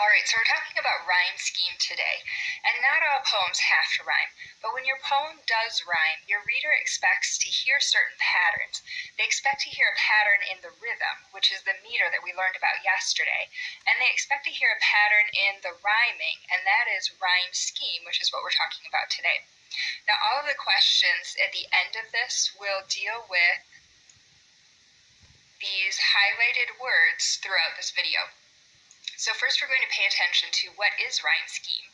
Alright, so we're talking about rhyme scheme today, and not all poems have to rhyme, but when your poem does rhyme, your reader expects to hear certain patterns. They expect to hear a pattern in the rhythm, which is the meter that we learned about yesterday, and they expect to hear a pattern in the rhyming, and that is rhyme scheme, which is what we're talking about today. Now, all of the questions at the end of this will deal with these highlighted words throughout this video. So first we're going to pay attention to what is rhyme scheme,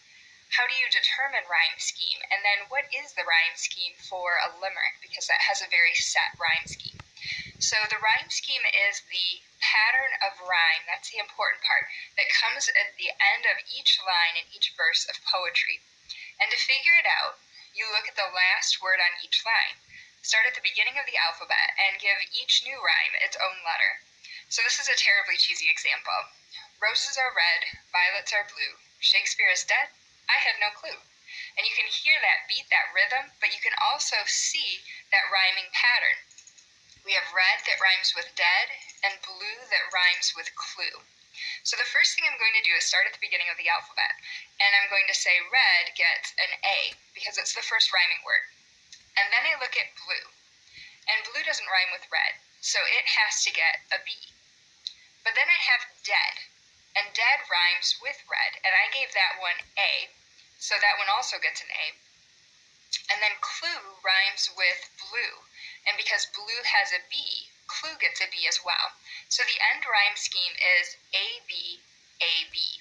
how do you determine rhyme scheme, and then what is the rhyme scheme for a limerick, because that has a very set rhyme scheme. So the rhyme scheme is the pattern of rhyme, that's the important part, that comes at the end of each line in each verse of poetry. And to figure it out, you look at the last word on each line. Start at the beginning of the alphabet and give each new rhyme its own letter. So this is a terribly cheesy example. Roses are red, violets are blue. Shakespeare is dead? I had no clue. And you can hear that beat, that rhythm, but you can also see that rhyming pattern. We have red that rhymes with dead, and blue that rhymes with clue. So the first thing I'm going to do is start at the beginning of the alphabet, and I'm going to say red gets an A, because it's the first rhyming word. And then I look at blue, and blue doesn't rhyme with red, so it has to get a B. But then I have dead, and dead rhymes with red, and I gave that one A, so that one also gets an A. And then clue rhymes with blue, and because blue has a B, clue gets a B as well. So the end rhyme scheme is A, B, A, B.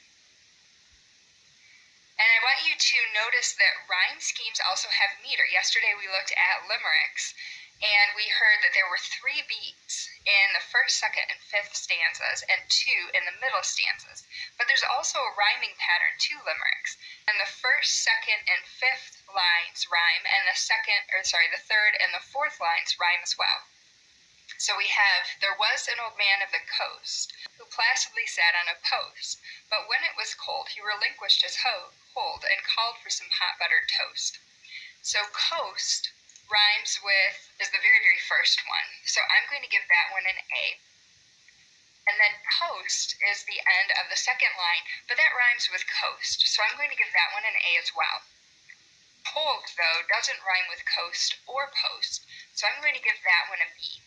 And I want you to notice that rhyme schemes also have meter. Yesterday we looked at limericks, and we heard that there were 3 beats in the first, second, and fifth stanzas, and 2 in the middle stanzas. But there's also a rhyming pattern to limericks, and the first, second, and fifth lines rhyme, and the third and the fourth lines rhyme as well. So we have, there was an old man of the coast, who placidly sat on a post, but when it was cold he relinquished his hold, and called for some hot buttered toast. So coast rhymes with, is the very, very first one. So I'm going to give that one an A. And then post is the end of the second line, but that rhymes with coast. So I'm going to give that one an A as well. Hold, though, doesn't rhyme with coast or post, so I'm going to give that one a B.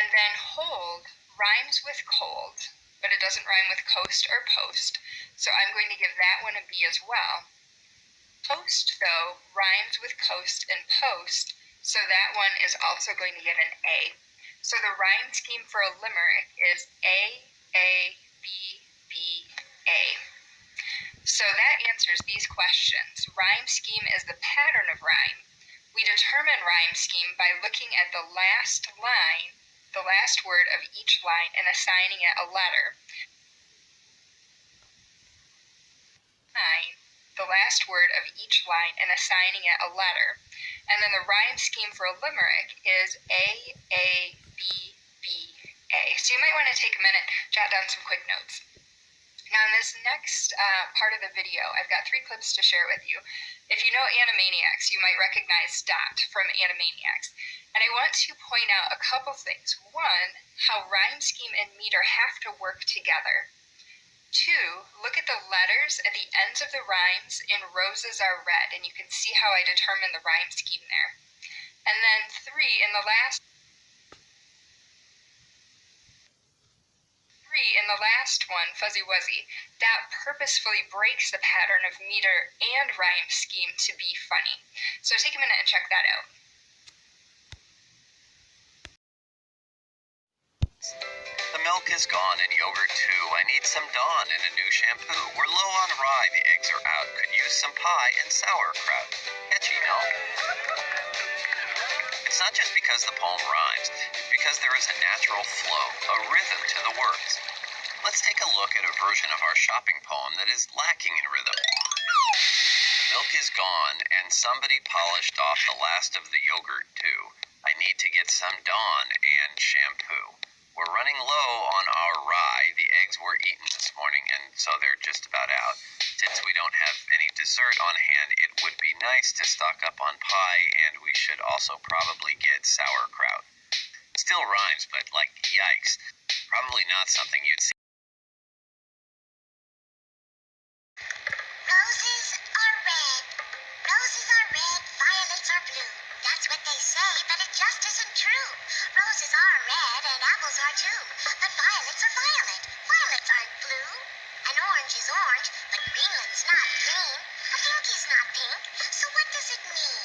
And then hold rhymes with cold, but it doesn't rhyme with coast or post, so I'm going to give that one a B as well. Post, though, rhymes with coast and post, so that one is also going to get an A. So the rhyme scheme for a limerick is A, B, B, A. So that answers these questions. Rhyme scheme is the pattern of rhyme. We determine rhyme scheme by looking at the last line, the last word of each line, and assigning it a letter. The last word of each line and assigning it a letter. And then the rhyme scheme for a limerick is A, B, B, A. So you might want to take a minute, jot down some quick notes. Now in this next part of the video, I've got 3 clips to share with you. If you know Animaniacs, you might recognize Dot from Animaniacs. And I want to point out a couple things. One, how rhyme scheme and meter have to work together. 2, look at the letters at the ends of the rhymes in roses are red, and you can see how I determine the rhyme scheme there. And then 3, in the last one, Fuzzy Wuzzy, Dot purposefully breaks the pattern of meter and rhyme scheme to be funny. So take a minute and check that out. The milk is gone and yogurt too. I need some Dawn and a new shampoo. We're low on rye, the eggs are out. Could use some pie and sauerkraut. Catchy, no? It's not just because the poem rhymes, it's because there is a natural flow, a rhythm to the words. Let's take a look at a version of our shopping poem that is lacking in rhythm. The milk is gone and somebody polished off the last of the yogurt too. I need to get some Dawn and shampoo. We're running low on our rye. The eggs were eaten this morning, and so they're just about out. Since we don't have any dessert on hand, it would be nice to stock up on pie, and we should also probably get sauerkraut. Still rhymes, but like, yikes. Probably not something you'd see too. But violets are violet. Violets aren't blue. An orange is orange, but Greenland's not green. A pink is not pink. So what does it mean?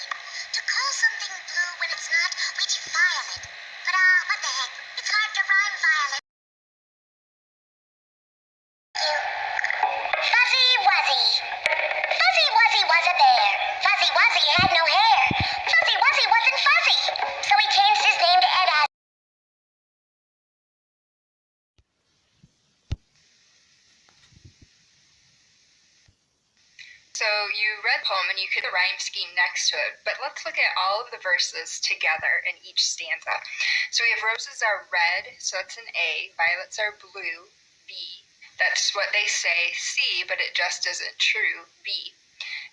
To call something blue when it's not, we defile it. But what the heck? It's hard to rhyme violet. Fuzzy Wuzzy. Fuzzy Wuzzy was a bear. Fuzzy Wuzzy had no hair. Fuzzy Wuzzy wasn't fuzzy. So he changed his name to Ed Asner. So you read the poem and you could the rhyme scheme next to it, but let's look at all of the verses together in each stanza. So we have roses are red, so that's an A, violets are blue, B. That's what they say, C, but it just isn't true, B.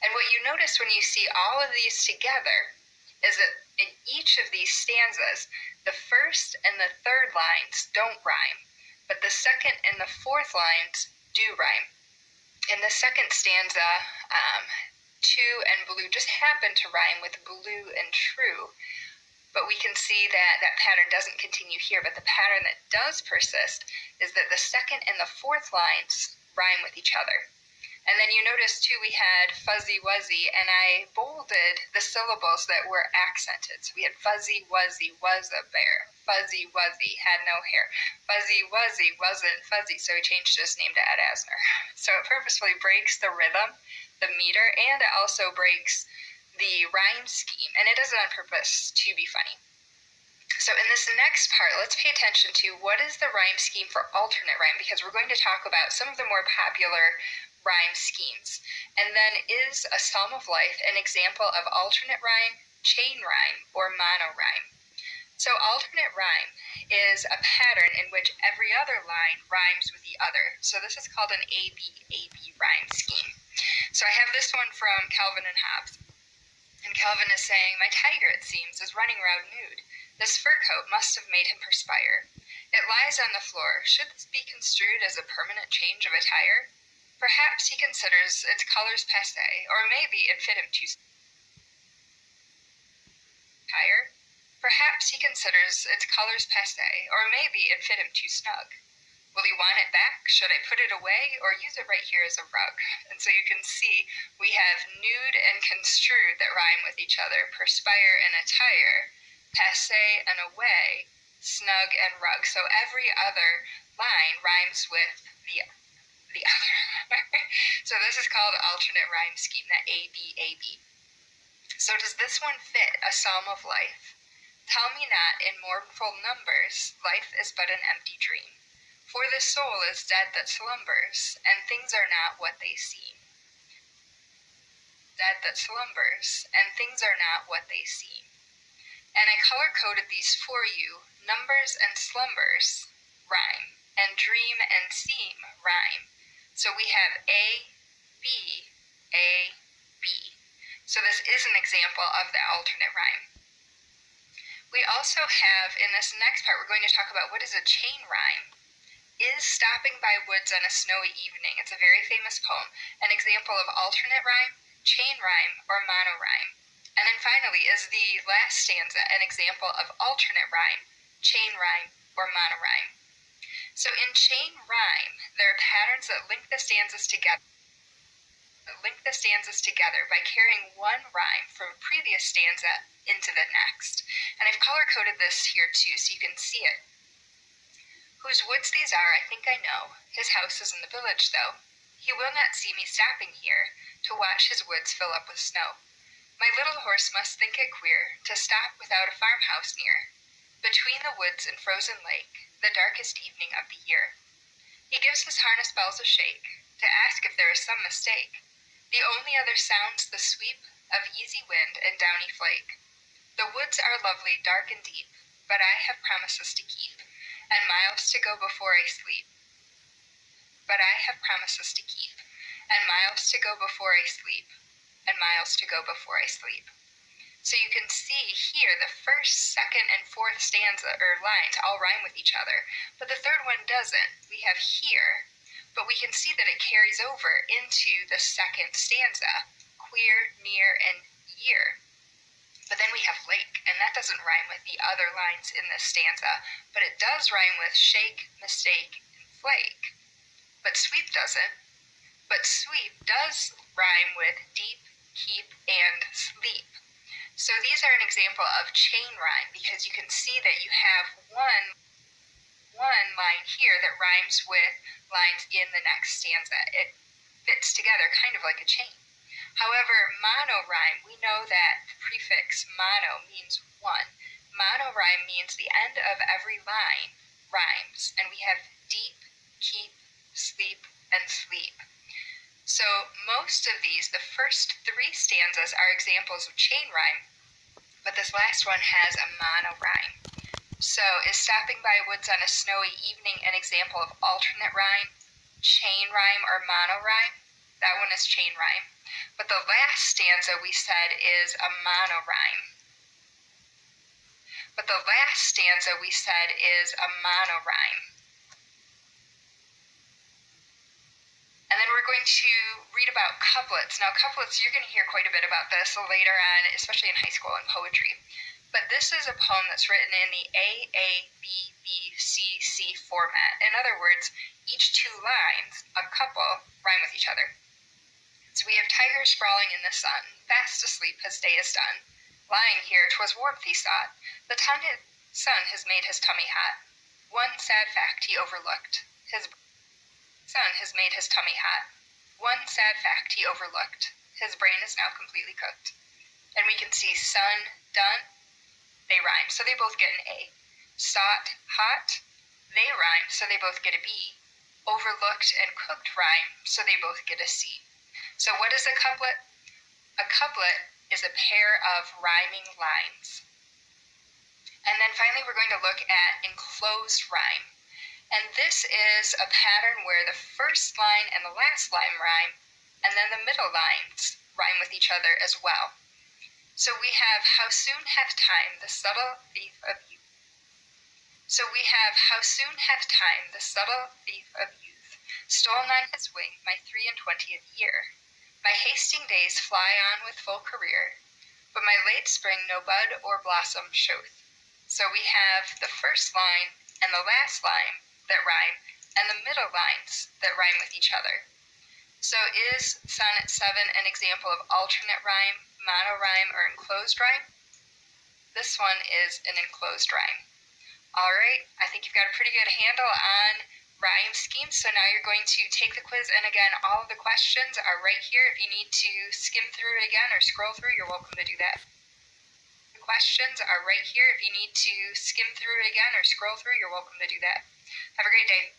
And what you notice when you see all of these together is that in each of these stanzas, the first and the third lines don't rhyme, but the second and the fourth lines do rhyme. In the second stanza, two and blue just happen to rhyme with blue and true, but we can see that that pattern doesn't continue here, but the pattern that does persist is that the second and the fourth lines rhyme with each other. And then you notice too we had Fuzzy Wuzzy, and I bolded the syllables that were accented. So we had Fuzzy Wuzzy was a bear. Fuzzy Wuzzy had no hair. Fuzzy Wuzzy wasn't fuzzy, so he changed his name to Ed Asner. So it purposefully breaks the rhythm, the meter, and it also breaks the rhyme scheme, and it does it on purpose to be funny. So in this next part, let's pay attention to what is the rhyme scheme for alternate rhyme, because we're going to talk about some of the more popular rhyme schemes. And then, is a Psalm of Life an example of alternate rhyme, chain rhyme, or monorhyme? So alternate rhyme is a pattern in which every other line rhymes with the other. So this is called an AB rhyme scheme. So I have this one from Calvin and Hobbes. And Calvin is saying, my tiger, it seems, is running around nude. This fur coat must have made him perspire. It lies on the floor. Should this be construed as a permanent change of attire? Perhaps he considers its colors passé, or maybe it fit him too tire. Perhaps he considers its colors passé, or maybe it fit him too snug. Will he want it back? Should I put it away, or use it right here as a rug? And so you can see we have nude and construed that rhyme with each other. Perspire and attire, passé and away, snug and rug. So every other line rhymes with the other. So this is called alternate rhyme scheme, that AB. So does this one fit a Psalm of Life? Tell me not in mournful numbers, life is but an empty dream. For the soul is dead that slumbers, and things are not what they seem. Dead that slumbers, and things are not what they seem. And I color-coded these for you. Numbers and slumbers rhyme, and dream and seem rhyme. So we have A, B, A, B. So this is an example of the alternate rhyme. We also have, in this next part, we're going to talk about what is a chain rhyme. Is stopping by woods on a snowy evening, it's a very famous poem, an example of alternate rhyme, chain rhyme, or monorhyme. And then finally, is the last stanza an example of alternate rhyme, chain rhyme, or monorhyme? So in chain rhyme, there are patterns that link the stanzas together by carrying one rhyme from a previous stanza into the next. And I've color-coded this here too, so you can see it. Whose woods these are, I think I know. His house is in the village, though. He will not see me stopping here to watch his woods fill up with snow. My little horse must think it queer to stop without a farmhouse near. Between the woods and frozen lake, the darkest evening of the year. He gives his harness bells a shake to ask if there is some mistake. The only other sound's the sweep of easy wind and downy flake. The woods are lovely, dark and deep, but I have promises to keep, and miles to go before I sleep. But I have promises to keep, and miles to go before I sleep, and miles to go before I sleep. So you can see here the first, second, and fourth stanza or lines all rhyme with each other, but the third one doesn't. We have here, but we can see that it carries over into the second stanza, queer, near, and year. But then we have lake, and that doesn't rhyme with the other lines in this stanza, but it does rhyme with shake, mistake, and flake. But sweep doesn't. But sweep does rhyme with deep, keep, and sleep. So these are an example of chain rhyme, because you can see that you have one line here that rhymes with lines in the next stanza. It fits together kind of like a chain. However, monorhyme, we know that the prefix mono means one. Monorhyme means the end of every line rhymes, and we have deep, keep, sleep, and sleep. So most of these, the first three stanzas, are examples of chain rhyme, but this last one has a monorhyme. So is stopping by woods on a snowy evening an example of alternate rhyme, chain rhyme, or monorhyme? That one is chain rhyme. But the last stanza we said is a monorhyme. And then we're going to read about couplets. Now, couplets, you're going to hear quite a bit about this later on, especially in high school and poetry. But this is a poem that's written in the A-A-B-B-C-C format. In other words, each two lines, a couple, rhyme with each other. So we have tiger sprawling in the sun, fast asleep his day is done. Lying here, 'twas warmth he sought, the sun has made his tummy hot. One sad fact he overlooked, his brain is now completely cooked. And we can see sun, done, they rhyme, so they both get an A. Sought, hot, they rhyme, so they both get a B. Overlooked and cooked rhyme, so they both get a C. So what is a couplet? A couplet is a pair of rhyming lines. And then finally we're going to look at enclosed rhyme. And this is a pattern where the first line and the last line rhyme, and then the middle lines rhyme with each other as well. So we have, how soon hath time the subtle thief of youth. Stolen on his wing my 23 year. My hasting days fly on with full career, but my late spring no bud or blossom showeth. So we have the first line and the last line that rhyme, and the middle lines that rhyme with each other. So is Sonnet 7 an example of alternate rhyme, monorhyme, or enclosed rhyme? This one is an enclosed rhyme. All right, I think you've got a pretty good handle on rhyme schemes. So now you're going to take the quiz, and again, all of the questions are right here. If you need to skim through it again or scroll through, you're welcome to do that. The questions are right here. If you need to skim through it again or scroll through, you're welcome to do that. Have a great day.